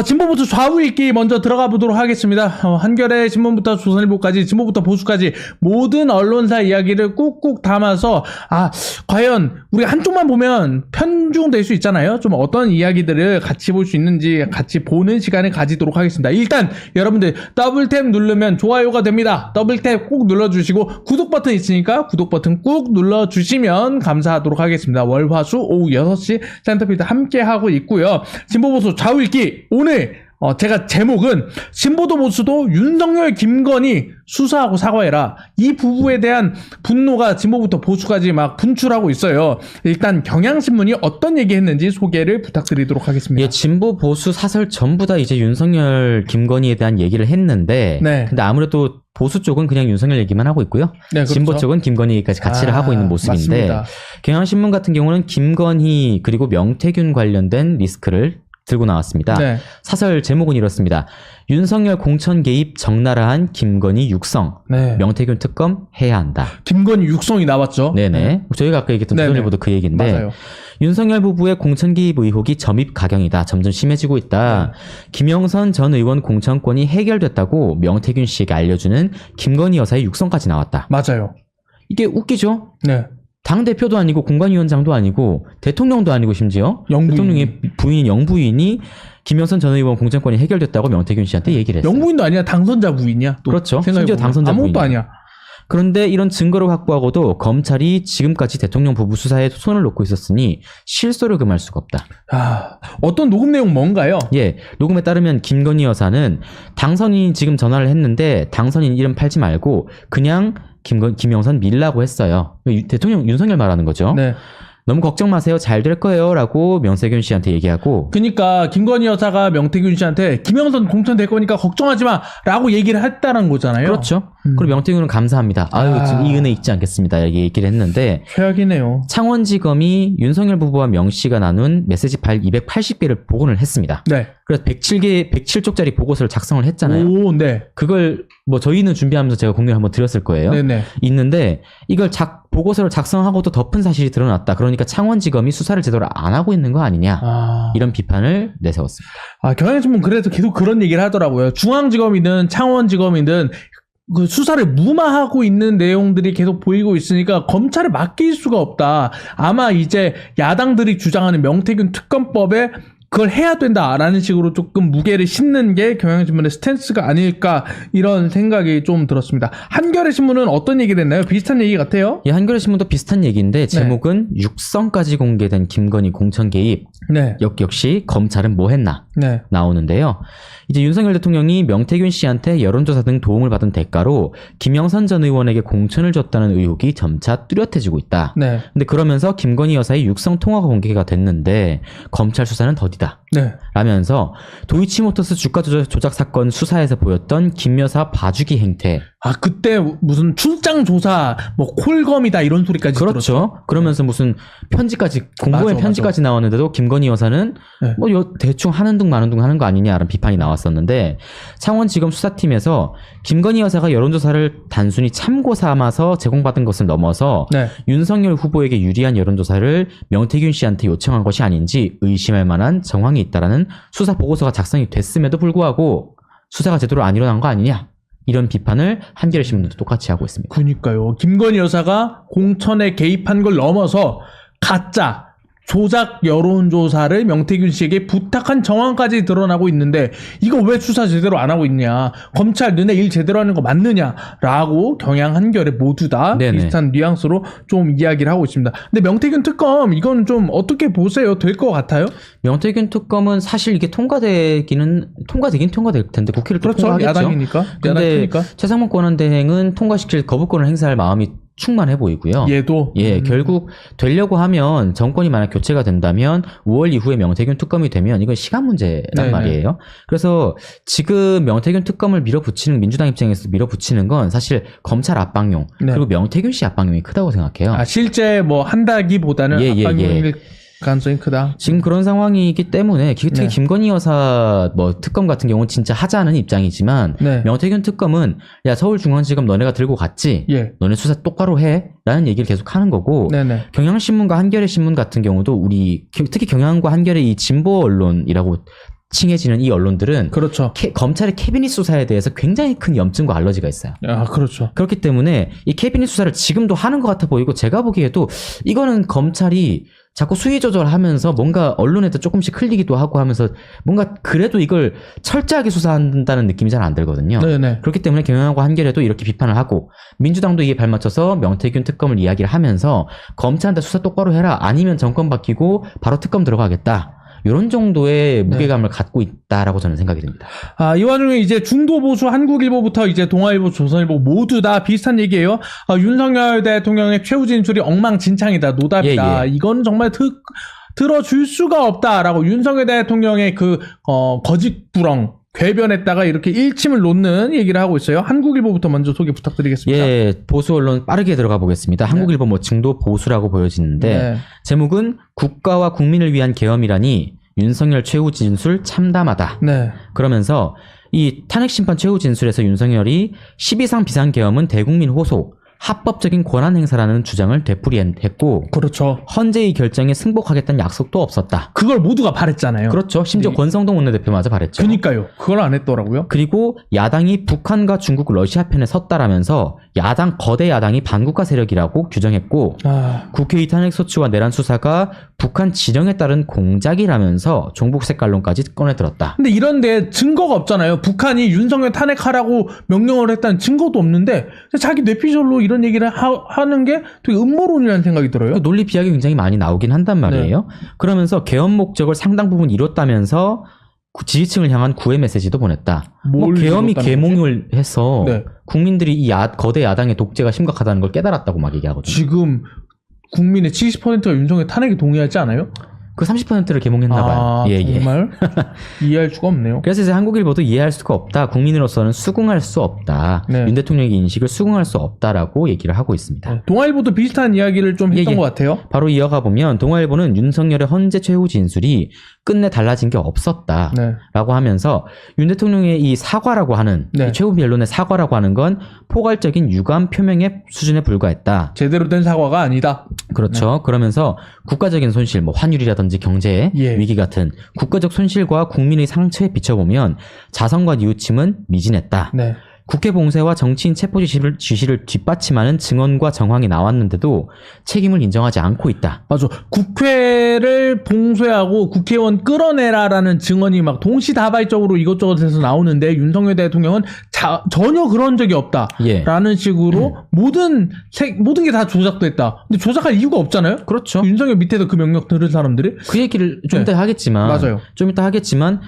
진보부터 좌우 읽기 먼저 들어가 보도록 하겠습니다. 한겨레 신문부터 조선일보까지, 진보부터 보수까지 모든 언론사 이야기를 꾹꾹 담아서 과연 우리 한쪽만 보면 편중될 수 있잖아요. 좀 어떤 이야기들을 같이 볼 수 있는지 같이 보는 시간을 가지도록 하겠습니다. 일단 여러분들 더블탭 누르면 좋아요가 됩니다. 더블탭 꼭 눌러주시고 구독 버튼 있으니까 구독 버튼 꾹 눌러주시면 감사하도록 하겠습니다. 월화수 오후 6시 센터필드 함께 하고 있고요. 진보보수 좌우 읽기 오늘 제가 제목은 진보도 보수도 윤석열 김건희 수사하고 사과해라. 이 부부에 대한 분노가 진보부터 보수까지 막 분출하고 있어요. 일단 경향신문이 어떤 얘기했는지 소개를 부탁드리도록 하겠습니다. 예, 진보 보수 사설 전부 다 이제 윤석열 김건희에 대한 얘기를 했는데, 네. 근데 아무래도 보수 쪽은 그냥 윤석열 얘기만 하고 있고요. 네, 그렇죠. 진보 쪽은 김건희 얘기까지 같이 하고 있는 모습인데, 맞습니다. 경향신문 같은 경우는 김건희 그리고 명태균 관련된 리스크를 들고 나왔습니다. 네. 사설 제목은 이렇습니다. 윤석열 공천 개입 적나라한 김건희 육성. 네. 명태균 특검 해야 한다. 김건희 육성이 나왔죠. 네네. 네. 저희가 아까 얘기했던 조선일보도 그 얘기인데, 맞아요. 윤석열 부부의 공천 개입 의혹이 점입 가경이다. 점점 심해지고 있다. 네. 김영선 전 의원 공천권이 해결됐다고 명태균 씨에게 알려주는 김건희 여사의 육성까지 나왔다. 맞아요. 이게 웃기죠? 네. 당대표도 아니고 공관위원장도 아니고 대통령도 아니고 심지어 영부인. 대통령의 부인 영부인이 김영선 전 의원 공천권이 해결됐다고 명태균 씨한테 얘기를 했어요. 영부인도 아니야. 당선자 부인이야. 또 그렇죠. 심지어 당선자 부인. 아무것도 아니야. 그런데 이런 증거를 확보하고도 검찰이 지금까지 대통령 부부 수사에 손을 놓고 있었으니 실소를 금할 수가 없다. 어떤 녹음 내용 뭔가요? 예, 녹음에 따르면 김건희 여사는 당선인 지금 전화를 했는데 당선인 이름 팔지 말고 그냥 김영선 밀라고 했어요. 대통령 윤석열 말하는 거죠. 네. 너무 걱정 마세요. 잘 될 거예요. 라고 명태균 씨한테 얘기하고. 그러니까 김건희 여사가 명태균 씨한테 김영선 공천될 거니까 걱정하지 마. 라고 얘기를 했다는 거잖아요. 그렇죠. 그리고 명태균은 감사합니다. 지금 이 은혜 잊지 않겠습니다. 이렇게 얘기를 했는데. 최악이네요. 창원지검이 윤석열 부부와 명 씨가 나눈 메시지 파일 280개를 복원을 했습니다. 네. 그래서 107쪽짜리 보고서를 작성을 했잖아요. 오, 네. 그걸 저희는 준비하면서 제가 공유를 한번 드렸을 거예요. 네네. 있는데 이걸 보고서를 작성하고도 덮은 사실이 드러났다. 그러니까 창원지검이 수사를 제대로 안 하고 있는 거 아니냐. 이런 비판을 내세웠습니다. 경향신문 그래서 계속 그런 얘기를 하더라고요. 중앙지검이든 창원지검이든 그 수사를 무마하고 있는 내용들이 계속 보이고 있으니까 검찰에 맡길 수가 없다. 아마 이제 야당들이 주장하는 명태균 특검법에 그걸 해야 된다라는 식으로 조금 무게를 싣는 게 경향신문의 스탠스가 아닐까 이런 생각이 좀 들었습니다. 한겨레 신문은 어떤 얘기를 했나요? 비슷한 얘기 같아요? 예, 한겨레 신문도 비슷한 얘기인데 제목은 네. 육성까지 공개된 김건희 공천 개입. 네. 역시 검찰은 뭐 했나 네. 나오는데요. 이제 윤석열 대통령이 명태균 씨한테 여론조사 등 도움을 받은 대가로 김영선 전 의원에게 공천을 줬다는 의혹이 점차 뚜렷해지고 있다. 네. 근데 그러면서 김건희 여사의 육성 통화가 공개가 됐는데 검찰 수사는 더디다. 네. 라면서 도이치모터스 주가 조작 사건 수사에서 보였던 김 여사 봐주기 행태. 그때 무슨 출장 조사 콜검이다 이런 소리까지 그렇죠. 들었죠. 그러면서 무슨 편지까지 공범의 편지까지 나왔는데도 김건희 여사는 네. 대충 하는 둥 마는 둥 하는 거 아니냐라는 비판이 나왔었는데 창원지검 수사팀에서 김건희 여사가 여론조사를 단순히 참고 삼아서 제공받은 것을 넘어서 네. 윤석열 후보에게 유리한 여론조사를 명태균 씨한테 요청한 것이 아닌지 의심할 만한 정황이 있다라는 수사 보고서가 작성이 됐음에도 불구하고 수사가 제대로 안 일어난 거 아니냐. 이런 비판을 한겨레 신문도 똑같이 하고 있습니다. 그러니까요. 김건희 여사가 공천에 개입한 걸 넘어서 가짜 조작 여론조사를 명태균 씨에게 부탁한 정황까지 드러나고 있는데 이거 왜 수사 제대로 안 하고 있냐. 검찰 너네 일 제대로 하는 거 맞느냐라고 경향 한겨레 모두 다 네네. 비슷한 뉘앙스로 좀 이야기를 하고 있습니다. 근데 명태균 특검 이건 좀 어떻게 보세요? 될 것 같아요? 명태균 특검은 사실 이게 통과되긴 통과될 텐데 국회를 또 그렇죠. 통과하겠죠. 야당이니까. 근데 최상목 권한대행은 통과시킬 거부권을 행사할 마음이 충만해 보이고요. 얘도? 결국 되려고 하면 정권이 만약 교체가 된다면 5월 이후에 명태균 특검이 되면 이건 시간 문제란 네네. 말이에요. 그래서 지금 명태균 특검을 밀어붙이는 민주당 입장에서 밀어붙이는 건 사실 검찰 압박용 네. 그리고 명태균 씨 압박용이 크다고 생각해요. 실제 한다기보다는 압박용일 가능성이 크다. 지금 그런 상황이기 때문에 특히 네. 김건희 여사 특검 같은 경우는 진짜 하자는 입장이지만 네. 명태균 특검은 야 서울중앙지검 너네가 들고 갔지? 예. 너네 수사 똑바로 해? 라는 얘기를 계속 하는 거고 네네. 경향신문과 한겨레신문 같은 경우도 특히 경향과 한겨레 이 진보 언론이라고 칭해지는 이 언론들은 그렇죠. 검찰의 캐비닛 수사에 대해서 굉장히 큰 염증과 알러지가 있어요. 아, 그렇죠. 그렇기 때문에 이 캐비닛 수사를 지금도 하는 것 같아 보이고 제가 보기에도 이거는 검찰이 자꾸 수위 조절하면서 뭔가 언론에도 조금씩 흘리기도 하고 하면서 뭔가 그래도 이걸 철저하게 수사한다는 느낌이 잘 안 들거든요. 네네. 그렇기 때문에 경영하고 한겨레도 이렇게 비판을 하고 민주당도 이에 발맞춰서 명태균 특검을 이야기를 하면서 검찰한테 수사 똑바로 해라 아니면 정권 바뀌고 바로 특검 들어가겠다. 이런 정도의 무게감을 갖고 있다라고 저는 생각이 듭니다. 이 와중에 이제 중도보수 한국일보부터 이제 동아일보, 조선일보 모두 다 비슷한 얘기예요. 윤석열 대통령의 최후 진술이 엉망진창이다, 노답이다. 예. 이건 정말 들어줄 수가 없다라고 윤석열 대통령의 거짓부렁 궤변했다가 이렇게 일침을 놓는 얘기를 하고 있어요. 한국일보부터 먼저 소개 부탁드리겠습니다. 예, 보수 언론 빠르게 들어가 보겠습니다. 한국일보 뭐 중도 보수라고 보여지는데 네. 제목은 국가와 국민을 위한 계엄이라니 윤석열 최후 진술 참담하다. 네. 그러면서 이 탄핵심판 최후 진술에서 윤석열이 12상 비상계엄은 대국민 호소, 합법적인 권한 행사라는 주장을 되풀이했고 그렇죠. 헌재의 결정에 승복하겠다는 약속도 없었다. 그걸 모두가 바랬잖아요. 그렇죠. 심지어 네. 권성동 원내대표마저 바랬죠. 그니까요. 그걸 안 했더라고요. 그리고 야당이 북한과 중국, 러시아 편에 섰다라면서 거대 야당이 반국가 세력이라고 규정했고 국회의 탄핵소추와 내란 수사가 북한 지령에 따른 공작이라면서 종북 색깔론까지 꺼내들었다. 근데 이런데 증거가 없잖아요. 북한이 윤석열 탄핵하라고 명령을 했다는 증거도 없는데 자기 뇌피셜로 이런 얘기를 하는 게 되게 음모론이라는 생각이 들어요. 논리 비약이 굉장히 많이 나오긴 한단 말이에요. 그러면서 계엄 목적을 상당 부분 이뤘다면서 지지층을 향한 구애 메시지도 보냈다. 계엄이 이뤘다는 계몽을 해서 네. 국민들이 이 거대 야당의 독재가 심각하다는 걸 깨달았다고 막 얘기하거든요. 지금 국민의 70%가 윤석열 탄핵에 동의하지 않아요? 그 30%를 계몽했나봐요. 정말? 이해할 수가 없네요. 그래서 이제 한국일보도 이해할 수가 없다. 국민으로서는 수긍할 수 없다. 네. 윤 대통령의 인식을 수긍할 수 없다라고 얘기를 하고 있습니다. 동아일보도 비슷한 이야기를 좀 했던 것 같아요. 바로 이어가 보면 동아일보는 윤석열의 헌재 최후 진술이 끝내 달라진 게 없었다. 네. 라고 하면서 윤 대통령의 이 사과라고 하는 네. 이 최후 변론의 사과라고 하는 건 포괄적인 유감 표명의 수준에 불과했다. 제대로 된 사과가 아니다. 그렇죠. 그러면서 국가적인 손실, 뭐 환율이라든지 경제 위기 같은 국가적 손실과 국민의 상처에 비춰보면 자성과 뉘우침은 미진했다. 네. 국회 봉쇄와 정치인 체포 지시를 뒷받침하는 증언과 정황이 나왔는데도 책임을 인정하지 않고 있다. 맞아. 국회를 봉쇄하고 국회의원 끌어내라라는 증언이 막 동시다발적으로 이것저것 해서 나오는데 윤석열 대통령은 전혀 그런 적이 없다라는 식으로 모든 게 다 조작됐다. 근데 조작할 이유가 없잖아요. 그렇죠. 윤석열 밑에서 그 명령 들을 사람들이 그 얘기를 좀 이따 하겠지만 맞아요. 좀 이따 하겠지만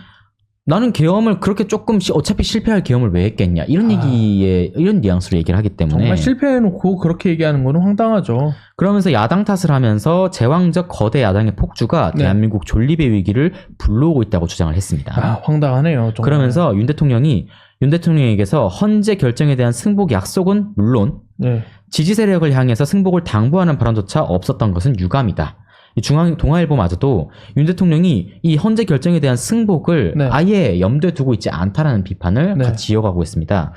나는 계엄을 그렇게 조금 어차피 실패할 계엄을 왜 했겠냐 이런 얘기에 이런 뉘앙스로 얘기를 하기 때문에 정말 실패해놓고 그렇게 얘기하는 거는 황당하죠. 그러면서 야당 탓을 하면서 제왕적 거대 야당의 폭주가 대한민국 존립의 위기를 불러오고 있다고 주장을 했습니다. 황당하네요. 정말. 그러면서 윤 대통령에게서 헌재 결정에 대한 승복 약속은 물론 지지 세력을 향해서 승복을 당부하는 발언조차 없었던 것은 유감이다. 동아일보마저도 윤 대통령이 이 헌재 결정에 대한 승복을 아예 염두에 두고 있지 않다라는 비판을 같이 이어가고 있습니다.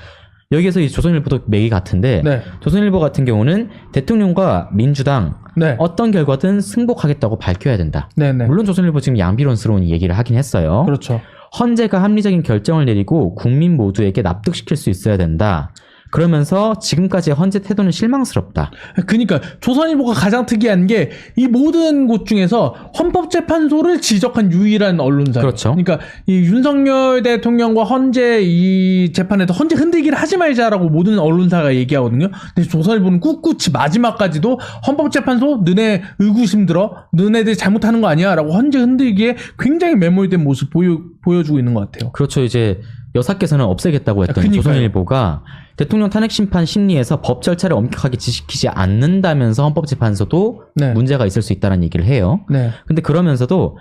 여기에서 이 조선일보도 맥이 같은데 조선일보 같은 경우는 대통령과 민주당 어떤 결과든 승복하겠다고 밝혀야 된다. 물론 조선일보 지금 양비론스러운 얘기를 하긴 했어요. 그렇죠. 헌재가 합리적인 결정을 내리고 국민 모두에게 납득시킬 수 있어야 된다. 그러면서 지금까지의 헌재 태도는 실망스럽다. 그러니까 조선일보가 가장 특이한 게 이 모든 곳 중에서 헌법재판소를 지적한 유일한 언론사예요. 그렇죠. 그러니까 이 윤석열 대통령과 헌재 이 재판에서 헌재 흔들기를 하지 말자라고 모든 언론사가 얘기하거든요. 근데 조선일보는 꿋꿋이 마지막까지도 헌법재판소 너네 의구심 들어? 너네들 잘못하는 거 아니야? 라고 헌재 흔들기에 굉장히 매몰된 모습 보여주고 있는 것 같아요. 그렇죠. 이제 여사께서는 없애겠다고 했던 조선일보가 대통령 탄핵 심판 심리에서 법 절차를 엄격하게 지키지 않는다면서 헌법재판소도 문제가 있을 수 있다는 얘기를 해요. 근데 그러면서도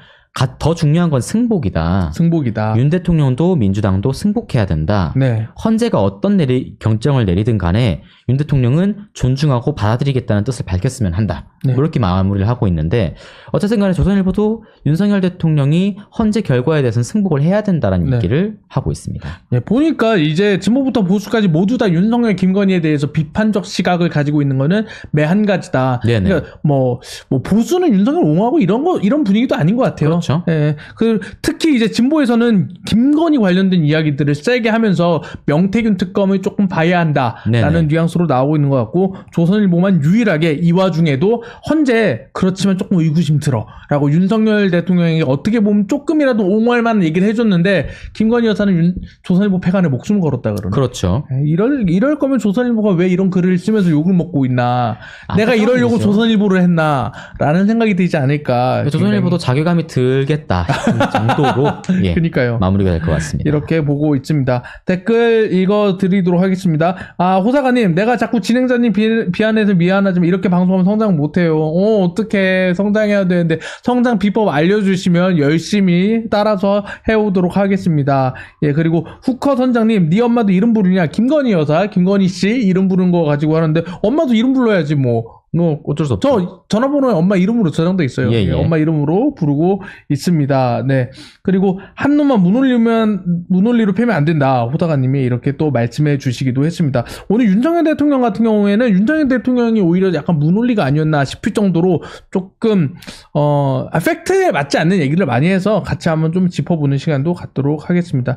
더 중요한 건 승복이다. 윤 대통령도 민주당도 승복해야 된다. 헌재가 어떤 결정을 내리든 간에 윤 대통령은 존중하고 받아들이겠다는 뜻을 밝혔으면 한다. 네. 이렇게 마무리를 하고 있는데 어쨌든 간에 조선일보도 윤석열 대통령이 헌재 결과에 대해서는 승복을 해야 된다는 네. 얘기를 하고 있습니다. 네, 보니까 이제 진보부터 보수까지 모두 다 윤석열, 김건희에 대해서 비판적 시각을 가지고 있는 거는 매 한 가지다. 네네. 그러니까 뭐 보수는 윤석열 옹호하고 이런 분위기도 아닌 것 같아요. 그렇죠. 예. 특히 이제 진보에서는 김건희 관련된 이야기들을 세게 하면서 명태균 특검을 조금 봐야 한다라는 네네. 뉘앙스로 나오고 있는 것 같고 조선일보만 유일하게 이 와중에도 헌재 그렇지만 조금 의구심 들어라고 윤석열 대통령이 어떻게 보면 조금이라도 옹호할 만한 얘기를 해줬는데 김건희 여사는 조선일보 폐간에 목숨을 걸었다 그러네. 그렇죠. 이럴 거면 조선일보가 왜 이런 글을 쓰면서 욕을 먹고 있나? 내가 이러려고 일이죠. 조선일보를 했나라는 생각이 들지 않을까? 조선일보도 자괴감이 들겠다 정도로 예, 그러니까요. 마무리가 될 것 같습니다. 이렇게 보고 있습니다. 댓글 읽어드리도록 하겠습니다. 호사가님, 내가 자꾸 진행자님 비난해서 미안하지만 이렇게 방송하면 성장 못해요. 어떻게 성장해야 되는데 성장 비법 알려주시면 열심히 따라서 해오도록 하겠습니다. 예, 그리고 후커 선장님, 네 엄마도 이름 부르냐? 김건희 여사, 김건희 씨 이름 부른 거 가지고 하는데 엄마도 이름 불러야지 뭐. 어쩔 수 없죠. 저 전화번호에 엄마 이름으로 저장돼 있어요. 예, 예. 엄마 이름으로 부르고 있습니다. 네. 그리고 한 놈만 문올리로 패면 안 된다. 호다가님이 이렇게 또 말씀해 주시기도 했습니다. 오늘 윤석열 대통령 같은 경우에는 윤석열 대통령이 오히려 약간 문올리가 아니었나 싶을 정도로 조금 팩트에 맞지 않는 얘기를 많이 해서 같이 한번 좀 짚어보는 시간도 갖도록 하겠습니다.